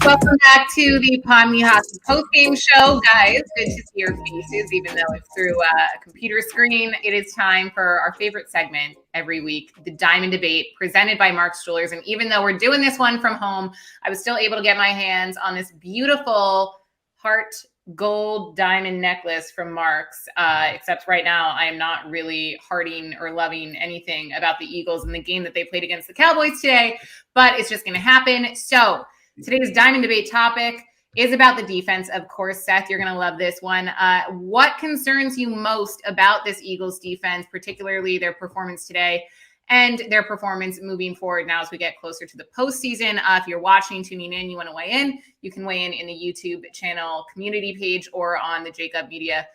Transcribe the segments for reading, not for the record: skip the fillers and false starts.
Welcome back to the Pomni Hockey post-game show. Guys, good to see your faces, even though it's through a computer screen. It is time for our favorite segment every week, the Diamond Debate, presented by Mark's Jewelers. And even though we're doing this one from home, I was still able to get my hands on this beautiful heart gold diamond necklace from Mark's, except right now I am not really hearting or loving anything about the Eagles in the game that they played against the Cowboys today, but it's just going to happen. So today's Diamond Debate topic is about the defense. Of course, Seth, you're going to love this one. What concerns you most about this Eagles defense, particularly their performance today and their performance moving forward now as we get closer to the postseason? If you're watching, tuning in, you want to weigh in, you can weigh in the YouTube channel community page or on the JAKIB Media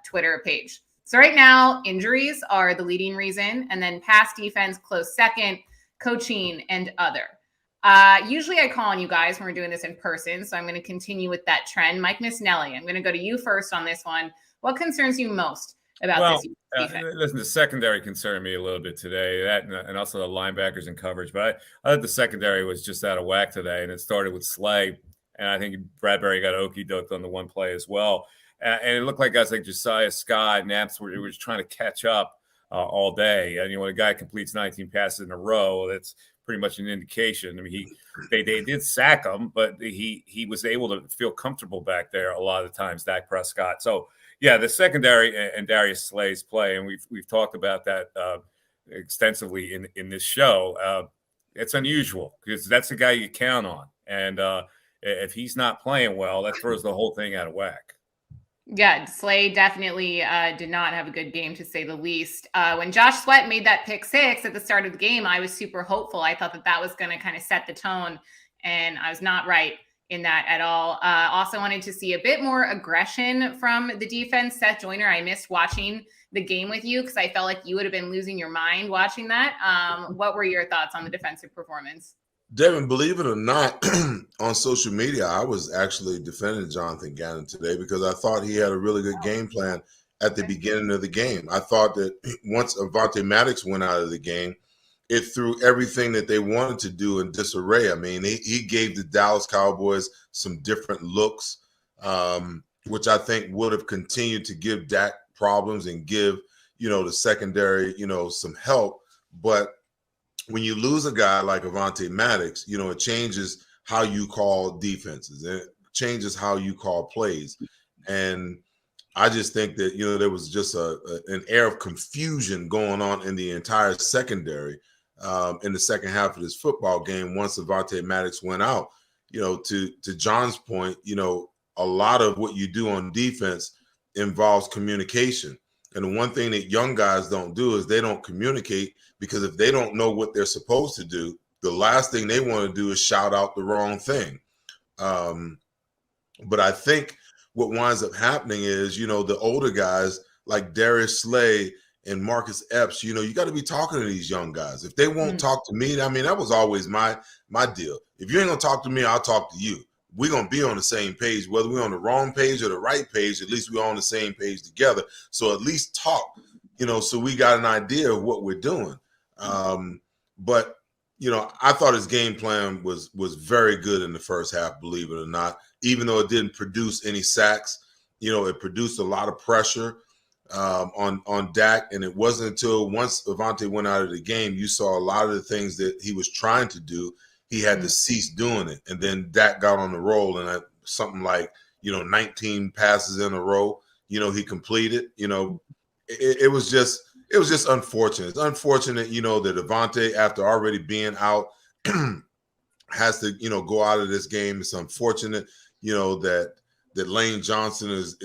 Twitter page. So right now, injuries are the leading reason, and then pass defense close second, coaching, and other. Usually I call on you guys when we're doing this in person, so I'm going to continue with that trend. Mike Misnelli, I'm going to go to you first on this one. What concerns you most about this defense? Listen, the secondary concerned me a little bit today, that and also the linebackers and coverage. But I thought the secondary was just out of whack today, and it started with Slay, and I think Bradbury got okey-doked on the one play as well. And it looked like guys like Josiah Scott, Naps were trying to catch up all day. And when a guy completes 19 passes in a row, that's pretty much an indication. I mean, they did sack him, but he was able to feel comfortable back there a lot of the times, Dak Prescott. So, yeah, the secondary and Darius Slay's play, and we've talked about that extensively in this show. It's unusual because that's the guy you count on. And if he's not playing well, that throws the whole thing out of whack. Yeah, Slay definitely did not have a good game, to say the least. When Josh Sweat made that pick six at the start of the game, I was super hopeful. I thought that was going to kind of set the tone, and I was not right in that at all. Also wanted to see a bit more aggression from the defense. Seth Joyner, I missed watching the game with you because I felt like you would have been losing your mind watching that. What were your thoughts on the defensive performance? Devin, believe it or not, on social media, I was actually defending Jonathan Gannon today because I thought he had a really good game plan at the beginning of the game. I thought that once Avonte Maddox went out of the game, it threw everything that they wanted to do in disarray. I mean, he gave the Dallas Cowboys some different looks, which I think would have continued to give Dak problems and give, the secondary, some help. But when you lose a guy like Avonte Maddox, it changes how you call defenses. It changes how you call plays. And I just think that, there was just an air of confusion going on in the entire secondary in the second half of this football game once Avonte Maddox went out. To John's point, a lot of what you do on defense involves communication. And the one thing that young guys don't do is they don't communicate, because if they don't know what they're supposed to do, the last thing they want to do is shout out the wrong thing. But I think what winds up happening is, the older guys like Darius Slay and Marcus Epps, you got to be talking to these young guys. If they won't talk to me, I mean, that was always my deal. If you ain't going to talk to me, I'll talk to you. We're going to be on the same page, whether we're on the wrong page or the right page. At least we're on the same page together. So at least talk, so we got an idea of what we're doing. But I thought his game plan was very good in the first half, believe it or not. Even though it didn't produce any sacks, it produced a lot of pressure on Dak. And it wasn't until once Avonte went out of the game, you saw a lot of the things that he was trying to do, he had to cease doing it. And then Dak got on the roll, and something like, 19 passes in a row, he completed. It was just unfortunate. It's unfortunate, that Avonte, after already being out, has to, go out of this game. It's unfortunate, that Lane Johnson is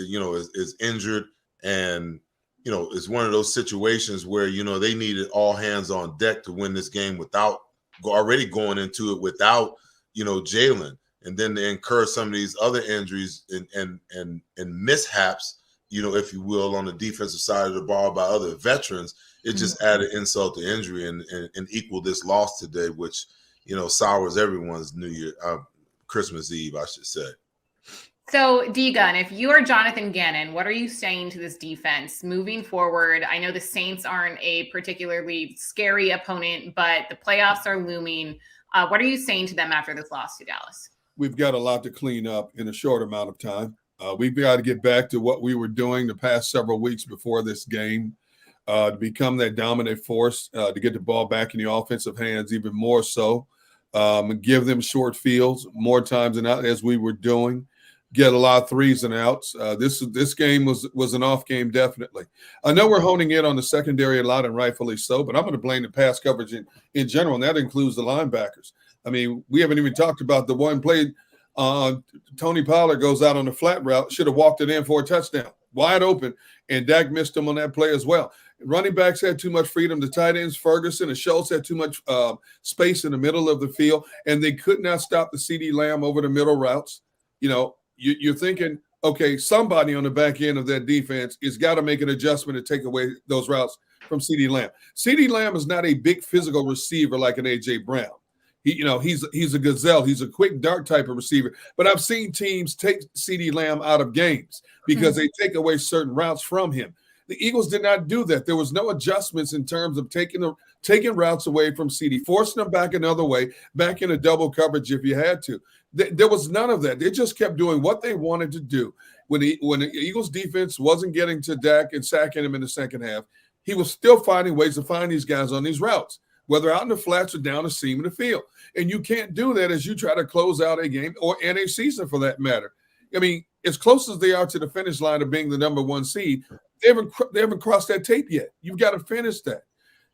injured, and it's one of those situations where they needed all hands on deck to win this game without already going into it without Jalen, and then to incur some of these other injuries and mishaps, if you will, on the defensive side of the ball by other veterans. It just added insult to injury and equaled this loss today, which sours everyone's Christmas Eve, I should say. So, D-Gun, if you are Jonathan Gannon, what are you saying to this defense moving forward? I know the Saints aren't a particularly scary opponent, but the playoffs are looming. What are you saying to them after this loss to Dallas? we've got a lot to clean up in a short amount of time. We've got to get back to what we were doing the past several weeks before this game, to become that dominant force, to get the ball back in the offensive hands even more so, give them short fields more times than not, as we were doing, get a lot of threes and outs. This game was an off game, definitely. I know we're honing in on the secondary a lot, and rightfully so, but I'm going to blame the pass coverage in general, and that includes the linebackers. I mean, we haven't even talked about the one play. Tony Pollard goes out on the flat route, should have walked it in for a touchdown, wide open, and Dak missed him on that play as well. Running backs had too much freedom. The tight ends, Ferguson and Schultz, had too much space in the middle of the field, and they could not stop the CeeDee Lamb over the middle routes. You know, you're thinking, okay, somebody on the back end of that defense has got to make an adjustment to take away those routes from CeeDee Lamb. CeeDee Lamb is not a big physical receiver like an A.J. Brown. He's a gazelle. He's a quick, dark type of receiver. But I've seen teams take CeeDee Lamb out of games because they take away certain routes from him. The Eagles did not do that. There was no adjustments in terms of taking routes away from CeeDee, forcing them back another way, back into double coverage if you had to. There was none of that. They just kept doing what they wanted to do. When the Eagles defense wasn't getting to Dak and sacking him in the second half, he was still finding ways to find these guys on these routes, whether out in the flats or down the seam in the field. And you can't do that as you try to close out a game and a season for that matter. I mean, as close as they are to the finish line of being the number one seed, they haven't crossed that tape yet. You've got to finish that.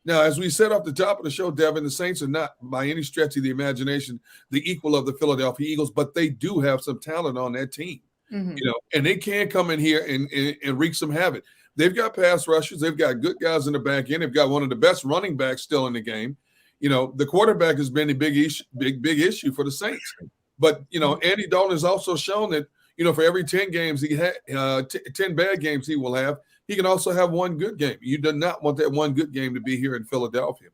Now, as we said off the top of the show, Devin, the Saints are not by any stretch of the imagination the equal of the Philadelphia Eagles, but they do have some talent on that team, and they can come in here and wreak some havoc. They've got pass rushers. They've got good guys in the back end. They've got one of the best running backs still in the game. The quarterback has been a big issue for the Saints. But, Andy Dalton has also shown that, for every 10 games he had, 10 bad games he will have, he can also have one good game. You do not want that one good game to be here in Philadelphia.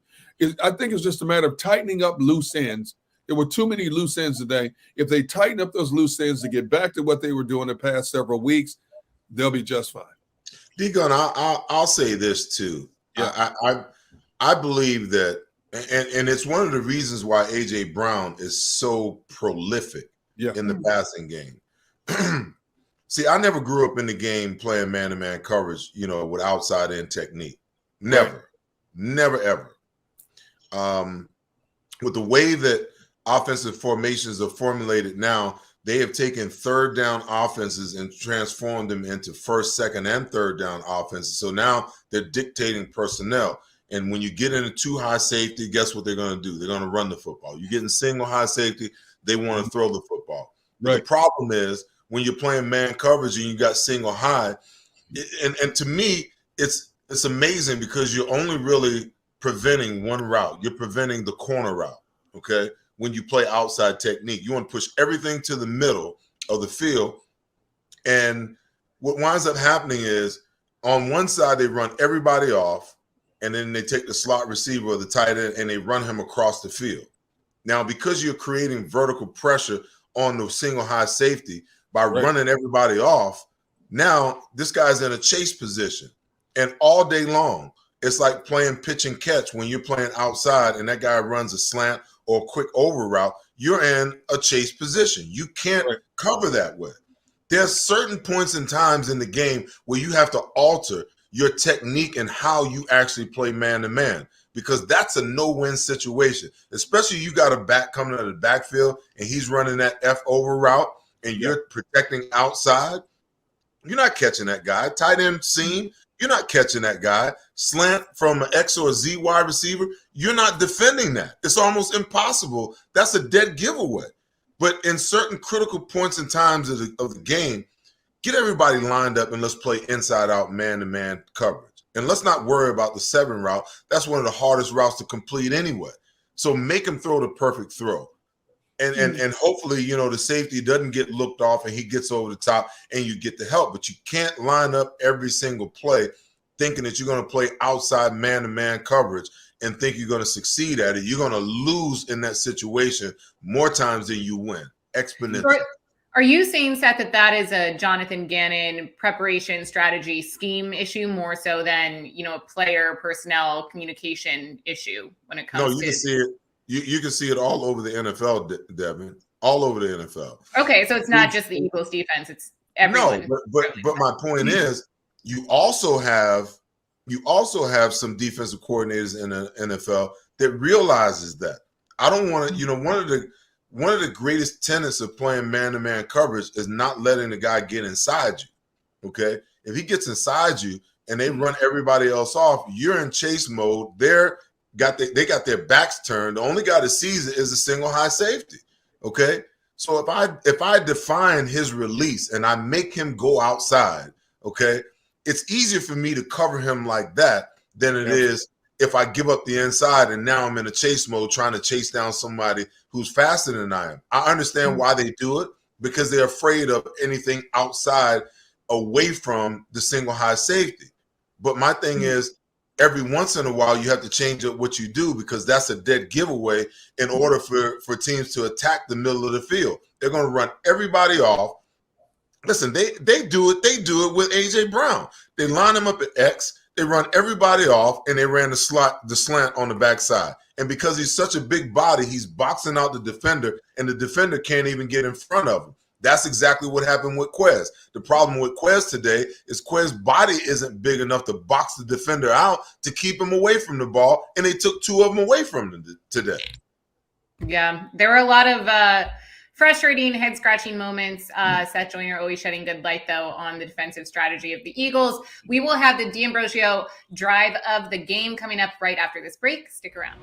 I think it's just a matter of tightening up loose ends. There were too many loose ends today. If they tighten up those loose ends to get back to what they were doing the past several weeks, they'll be just fine. D-Gun, I'll say this too. Yeah. I believe that, and it's one of the reasons why A.J. Brown is so prolific in the passing game. See, I never grew up in the game playing man-to-man coverage, with outside-in technique. Never, ever. With the way that offensive formations are formulated now, they have taken third down offenses and transformed them into first, second, and third down offenses. So now they're dictating personnel. And when you get into two high safety, guess what they're going to do? They're going to run the football. You get in single high safety, they want to throw the football. Right. The problem is when you're playing man coverage and you got single high, and to me, it's amazing because you're only really preventing one route. You're preventing the corner route, okay? When you play outside technique, you want to push everything to the middle of the field. And what winds up happening is on one side, they run everybody off, and then they take the slot receiver or the tight end and they run him across the field. Now, because you're creating vertical pressure on the single high safety by running everybody off, now this guy's in a chase position. And all day long, it's like playing pitch and catch when you're playing outside and that guy runs a slant or a quick over route, you're in a chase position. You can't cover that way. There's certain points and times in the game where you have to alter your technique and how you actually play man-to-man, because that's a no-win situation, especially you got a back coming out of the backfield and he's running that F over route and you're protecting outside. You're not catching that guy. Tight end seam, you're not catching that guy. Slant from an X or a Z wide receiver, you're not defending that. It's almost impossible. That's a dead giveaway. But in certain critical points and times of the game, get everybody lined up and let's play inside-out man-to-man coverage. And let's not worry about the 7 route. That's one of the hardest routes to complete anyway. So make him throw the perfect throw. And hopefully, the safety doesn't get looked off and he gets over the top and you get the help. But you can't line up every single play thinking that you're going to play outside man-to-man coverage and think you're going to succeed at it. You're going to lose in that situation more times than you win, exponentially. Are you saying, Seth, that is a Jonathan Gannon preparation strategy scheme issue more so than, a player personnel communication issue when it comes to? No, you can see it. You can see it all over the NFL, Devin. all over the NFL. Okay, so it's not just the Eagles defense; it's everyone. No, but my point is, you also have some defensive coordinators in the NFL that realizes that. I don't want to, you know, one of the greatest tenets of playing man-to-man coverage is not letting the guy get inside you. Okay, if he gets inside you and they run everybody else off, you're in chase mode. They got their backs turned. The only guy that sees it is a single high safety. Okay, so if I define his release and I make him go outside, okay, it's easier for me to cover him like that than it is if I give up the inside and now I'm in a chase mode trying to chase down somebody who's faster than I am. I understand why they do it, because they're afraid of anything outside, away from the single high safety. But my thing is, every once in a while, you have to change up what you do, because that's a dead giveaway in order for teams to attack the middle of the field. They're going to run everybody off. Listen, they do it. They do it with A.J. Brown. They line him up at X. They run everybody off, and they ran the slant on the backside. And because he's such a big body, he's boxing out the defender, and the defender can't even get in front of him. That's exactly what happened with Quez. The problem with Quez today is Quez's body isn't big enough to box the defender out to keep him away from the ball, and they took two of them away from him today. Yeah, there were a lot of frustrating, head-scratching moments. Seth Joyner always shedding good light, though, on the defensive strategy of the Eagles. We will have the D'Ambrosio drive of the game coming up right after this break. Stick around.